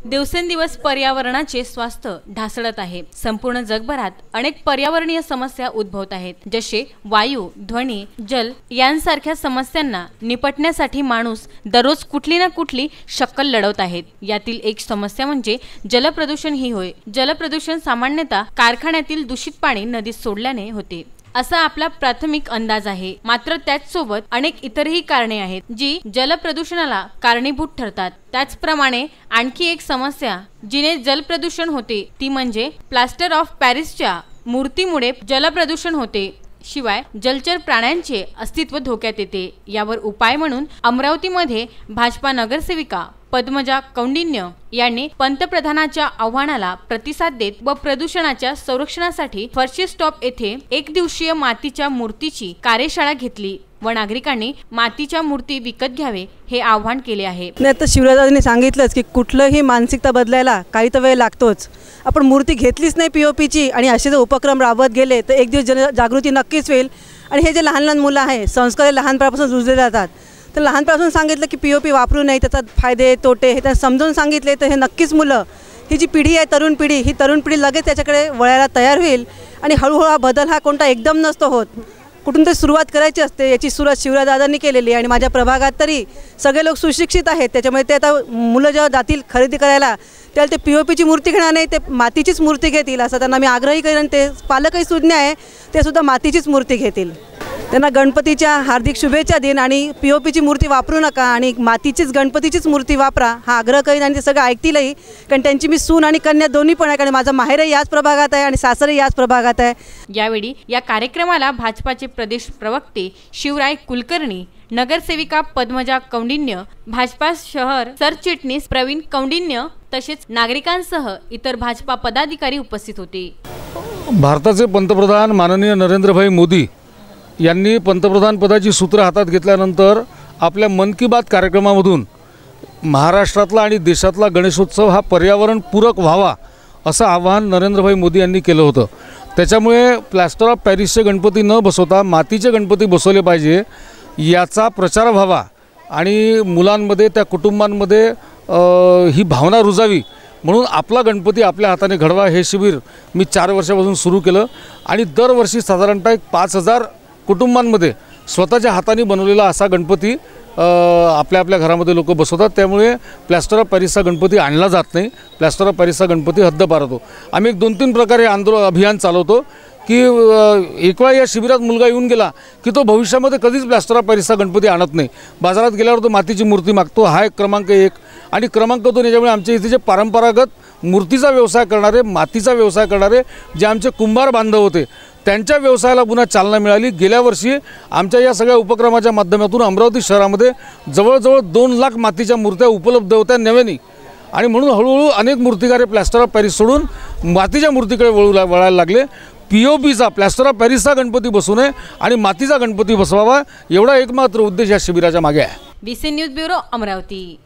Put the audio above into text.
दिवसेंदिवस पर्यावरणाचे स्वास्थ्य ढासळत आहे। संपूर्ण जगभरात अनेक पर्यावरणीय समस्या उद्भवत आहेत, जसे वायू, ध्वनी, जल यांसारख्या समस्यांना निपटण्यासाठी माणूस दररोज कुठली ना कुठली शक्कल लढवत आहेत। यातील एक समस्या म्हणजे जलप्रदूषण ही होय। जलप्रदूषण सामान्यतः कारखान्यातील दूषित पाणी नदीत सोडल्याने होते असा आपला प्राथमिक अंदाज आहे। मात्र त्याचसोबत अनेक इतरही कारणे आहेत जी जलप्रदूषणाला कारणीभूत ठरतात। त्याचप्रमाणे आणखी एक समस्या जिने जलप्रदूषण होते ती म्हणजे प्लास्टर ऑफ पॅरिसच्या मूर्तीमुळे जलप्रदूषण होते। शिवाय जलचर प्राण्यांचे अस्तित्व धोक्यात येते। यावर उपाय म्हणून अमरावतीमध्ये भाजपा नगरसेविका पद्मजा कौंडिन्य यांनी पंतप्रधानांच्या आव्हानाला प्रतिसाद देत व प्रदूषणाच्या संरक्षणासाठी फरशी स्टॉप येथे एक दिवसीय मातीच्या मूर्तीची कार्यशाळा घेतली व नागरिकांनी मातीच्या मूर्ती विकत घ्यावे हे आव्हान केले आहे। आता शिवराजांनी सांगितलंच की कुठलंही मानसिकता बदलायला काही तर वेळ लागतोच। आपण मूर्ती घेतलीच नाही पीओपीची आणि असे जर उपक्रम राबवत गेले तर एक दिवस जनजागृती नक्कीच होईल। आणि हे जे लहान लहान मुलं आहे संस्कार लहानपणापासून रुजले जातात, तर लहानपणापासून सांगितलं की पीओपी वापरू नये, त्याचा फायदे तोटे हे त्यांना समजून सांगितले तर हे नक्कीच मुलं ही जी पिढी आहे तरुण पिढी लगेच त्याच्याकडे वळायला तयार होईल। आणि हळूहळू हा बदल हा कोणता एकदम नसतो होत, कुठून तरी सुरुवात करायची असते। याची सुरुवात शिवराजदादांनी केलेली आणि माझ्या प्रभागात तरी सगळे लोक सुशिक्षित आहेत, त्याच्यामुळे ते आता मुलं जेव्हा जातील खरेदी करायला त्याला ते पीओपीची मूर्ती घेणार नाही, ते मातीचीच मूर्ती घेतील असं त्यांना मी आग्रही करेन। ते पालकही सुज्ञ आहे, ते सुद्धा मातीचीच मूर्ती घेतील। त्यांना गणपतीच्या हार्दिक शुभेच्छा देईन आणि पीओपीची मूर्ती वापरू नका आणि मातीचीच गणपतीचीच मूर्ती वापरा हा आग्रह करीन आणि ते सगळं ऐकतीलही, कारण त्यांची मी सून आणि कन्या दोन्ही पण आहे, कारण माझा माहेरही याच प्रभागात आहे आणि सासरही याच प्रभागात आहे। यावेळी या कार्यक्रमाला भाजपाचे प्रदेश प्रवक्ते शिवराय कुलकर्णी, नगरसेविका पद्मजा कौंडिन्य, भाजपा शहर सरचिटणीस प्रवीण कौंडिन्य तसेच नागरिकांसह इतर भाजपा पदाधिकारी उपस्थित होते। भारताचे पंतप्रधान माननीय नरेंद्रभाई मोदी यांनी पंतप्रधान पदाची सूत्र हातात घेतल्यानंतर आपल्या मन की बात कार्यक्रमामधून महाराष्ट्रातला आणि देशातला गणेशोत्सव हा पर्यावरणपूरक व्हावा असं आवाहन नरेंद्रभाई मोदी यांनी केलं होतं। त्याच्यामुळे प्लास्टर ऑफ पॅरिसचे गणपती न बसवता मातीचे गणपती बसवले पाहिजे याचा प्रचार व्हावा आणि मुलांमध्ये त्या कुटुंबांमध्ये ही भावना रुजावी म्हणून आपला गणपती आपल्या हाताने घडवा हे शिबिर मी 4 वर्षापासून सुरू केलं आणि दरवर्षी साधारणतः 5000 कुटुंबांमध्ये स्वतःच्या हाताने बनवलेला असा गणपती आपल्या घरामध्ये लोक बसवतात। त्यामुळे प्लास्टर ऑफ पॅरिसचा गणपती आणला जात नाही, प्लास्टर ऑफ पॅरिसचा गणपती हद्दपार होतो। आम्ही 2-3 प्रकारे अभियान चालवतो की एक वेळा या शिबिरात मुलगा येऊन गेला की तो भविष्यामध्ये कधीच प्लास्टर ऑफ पॅरिसचा गणपती आणत नाही। बाजारात गेल्यावर तो मातीची मूर्ती मागतो, हा एक क्रमांक 1। आणि क्रमांक 2 याच्यामुळे आमच्या इथे जे परंपरागत मूर्तीचा व्यवसाय करणारे, मातीचा व्यवसाय करणारे जे आमचे कुंभार बांधव होते त्यांच्या व्यवसायाला पुन्हा चालना मिळाली। गेल्या वर्षी आमच्या या सगळ्या उपक्रमाच्या माध्यमातून अमरावती शहरामध्ये जवळजवळ 2 लाख मातीच्या मूर्त्या उपलब्ध होत्या नव्याने आणि म्हणून हळूहळू अनेक मूर्तिकार प्लास्टर ऑफ पॅरिस सोडून मातीच्या मूर्तीकडे वळायला लागले। पीओपीचा प्लास्टर ऑफ पॅरिसचा गणपती बसू नये आणि मातीचा गणपती बसवावा एवढा एकमात्र उद्देश या शिबिराच्या मागे आहे। BC news bureau Amravati.